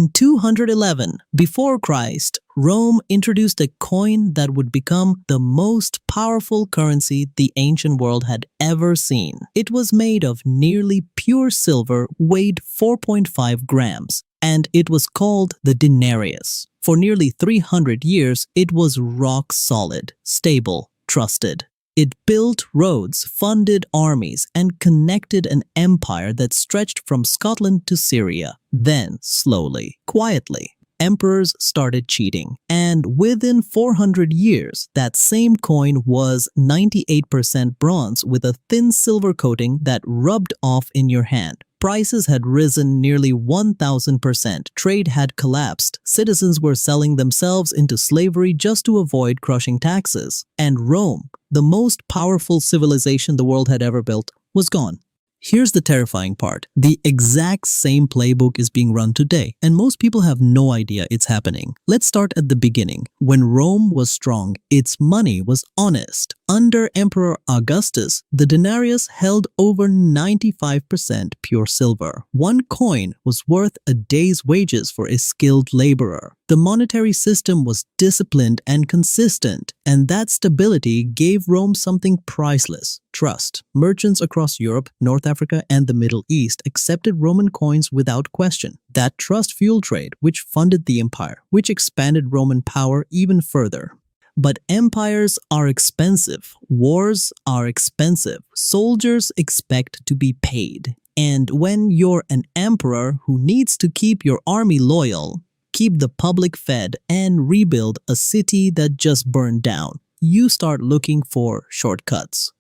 In 211 before Christ, Rome introduced a coin that would become the most powerful currency the ancient world had ever seen. It was made of nearly pure silver, weighed 4.5 grams, and it was called the denarius. For nearly 300 years, it was rock solid, stable, trusted. It built roads, funded armies, and connected an empire that stretched from Scotland to Syria. Then, slowly, quietly, emperors started cheating. And within 400 years, that same coin was 98% bronze with a thin silver coating that rubbed off in your hand. Prices had risen nearly 1,000%. Trade had collapsed. Citizens were selling themselves into slavery just to avoid crushing taxes. And Rome, the most powerful civilization the world had ever built, was gone. Here's the terrifying part. The exact same playbook is being run today, and most people have no idea it's happening. Let's start at the beginning. When Rome was strong, its money was honest. Under Emperor Augustus, the denarius held over 95% pure silver. One coin was worth a day's wages for a skilled laborer. The monetary system was disciplined and consistent, and that stability gave Rome something priceless: trust. Merchants across Europe, North Africa, and the Middle East accepted Roman coins without question. That trust fueled trade, which funded the empire, which expanded Roman power even further. But empires are expensive, wars are expensive, soldiers expect to be paid. And when you're an emperor who needs to keep your army loyal, keep the public fed, and rebuild a city that just burned down, you start looking for shortcuts.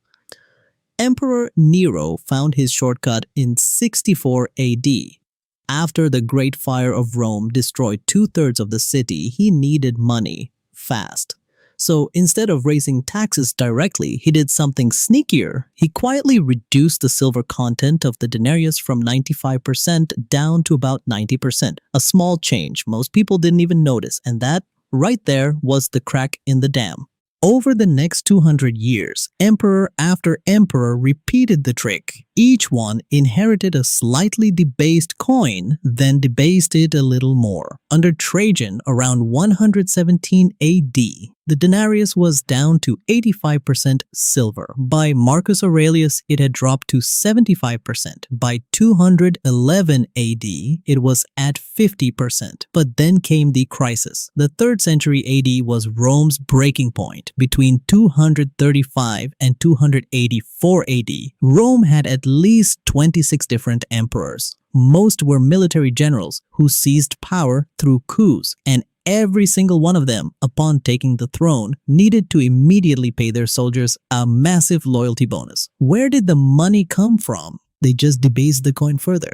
Emperor Nero found his shortcut in 64 AD. After the Great Fire of Rome destroyed 2/3 of the city, he needed money fast. So instead of raising taxes directly, he did something sneakier. He quietly reduced the silver content of the denarius from 95% down to about 90%. A small change most people didn't even notice, and that right there was the crack in the dam. Over the next 200 years, emperor after emperor repeated the trick. Each one inherited a slightly debased coin, then debased it a little more. Under Trajan, around 117 AD, the denarius was down to 85% silver. By Marcus Aurelius, it had dropped to 75%. By 211 AD, it was at 50%. But then came the crisis. The 3rd century AD was Rome's breaking point. Between 235 and 284 AD, Rome had at least 26 different emperors. Most were military generals who seized power through coups, and every single one of them, upon taking the throne, needed to immediately pay their soldiers a massive loyalty bonus. Where did the money come from? They just debased the coin further.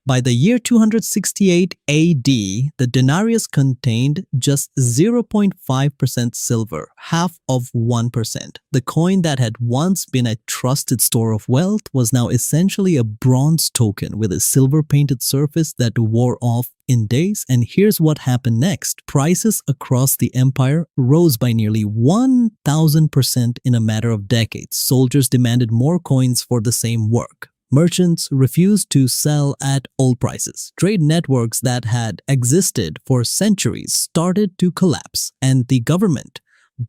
By the year 268 AD, the denarius contained just 0.5% silver, half of 1%. The coin that had once been a trusted store of wealth was now essentially a bronze token with a silver-painted surface that wore off in days. And here's what happened next. Prices across the empire rose by nearly 1,000% in a matter of decades. Soldiers demanded more coins for the same work. Merchants refused to sell at old prices. Trade networks that had existed for centuries started to collapse, and the government,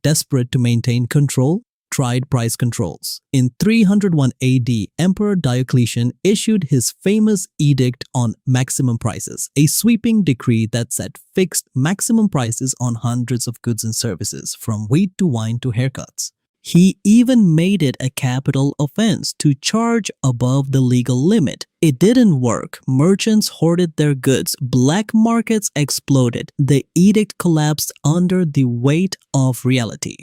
desperate to maintain control, tried price controls. In 301 AD, Emperor Diocletian issued his famous edict on maximum prices, a sweeping decree that set fixed maximum prices on hundreds of goods and services, from wheat to wine to haircuts. He even made it a capital offense to charge above the legal limit. It didn't work. Merchants hoarded their goods. Black markets exploded. The edict collapsed under the weight of reality.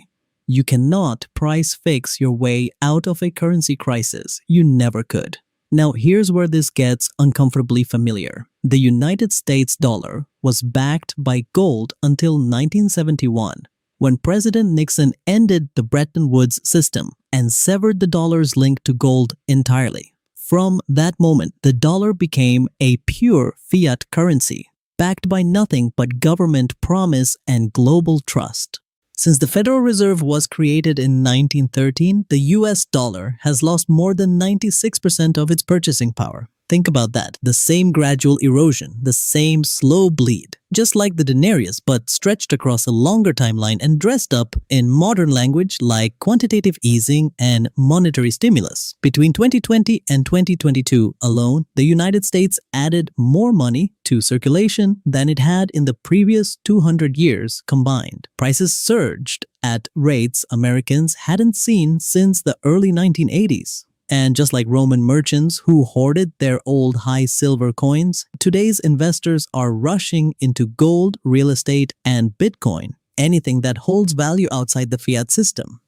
You cannot price fix your way out of a currency crisis. You never could. Now here's where this gets uncomfortably familiar. The United States dollar was backed by gold until 1971. When President Nixon ended the Bretton Woods system and severed the dollar's link to gold entirely. From that moment, the dollar became a pure fiat currency, backed by nothing but government promise and global trust. Since the Federal Reserve was created in 1913, the US dollar has lost more than 96% of its purchasing power. Think about that. The same gradual erosion, the same slow bleed. Just like the denarius, but stretched across a longer timeline and dressed up in modern language like quantitative easing and monetary stimulus. Between 2020 and 2022 alone, the United States added more money to circulation than it had in the previous 200 years combined. Prices surged at rates Americans hadn't seen since the early 1980s. And just like Roman merchants who hoarded their old high silver coins, today's investors are rushing into gold, real estate, and Bitcoin, anything that holds value outside the fiat system.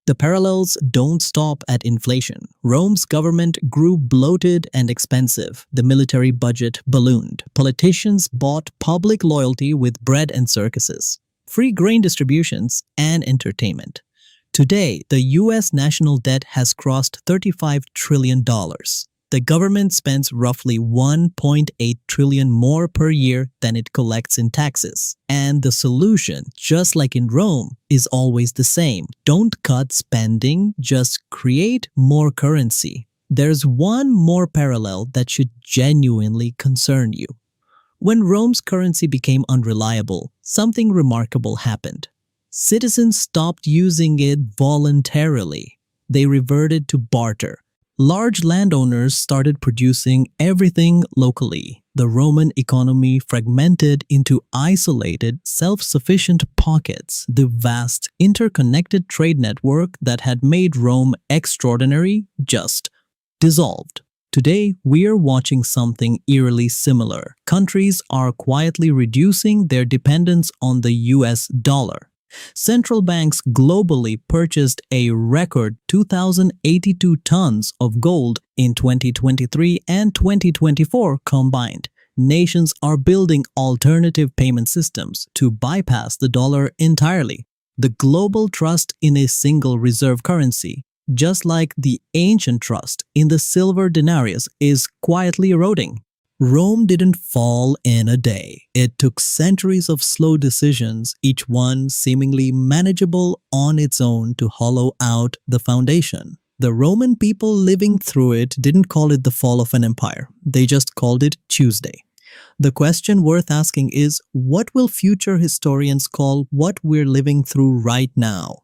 The parallels don't stop at inflation. Rome's government grew bloated and expensive. The military budget ballooned. Politicians bought public loyalty with bread and circuses, free grain distributions, and entertainment. Today, the U.S. national debt has crossed $35 trillion. The government spends roughly $1.8 trillion more per year than it collects in taxes. And the solution, just like in Rome, is always the same. Don't cut spending, just create more currency. There's one more parallel that should genuinely concern you. When Rome's currency became unreliable, something remarkable happened. Citizens stopped using it voluntarily. They reverted to barter. Large landowners started producing everything locally. The Roman economy fragmented into isolated, self-sufficient pockets. The vast, interconnected trade network that had made Rome extraordinary just dissolved. Today, we're watching something eerily similar. Countries are quietly reducing their dependence on the US dollar. Central banks globally purchased a record 2,082 tons of gold in 2023 and 2024 combined. Nations are building alternative payment systems to bypass the dollar entirely. The global trust in a single reserve currency, just like the ancient trust in the silver denarius, is quietly eroding. Rome didn't fall in a day. It took centuries of slow decisions, each one seemingly manageable on its own, to hollow out the foundation. The Roman people living through it didn't call it the fall of an empire. They just called it Tuesday. The question worth asking is, what will future historians call what we're living through right now?